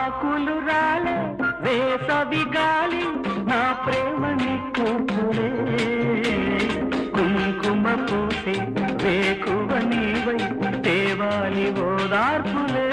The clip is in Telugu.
ఆకులు రాలే వేసవి గాలి నా ప్రేమని కూతులే కుంకుమ పూసే వేకువ నీవై తేవాలి ఓదార్పులే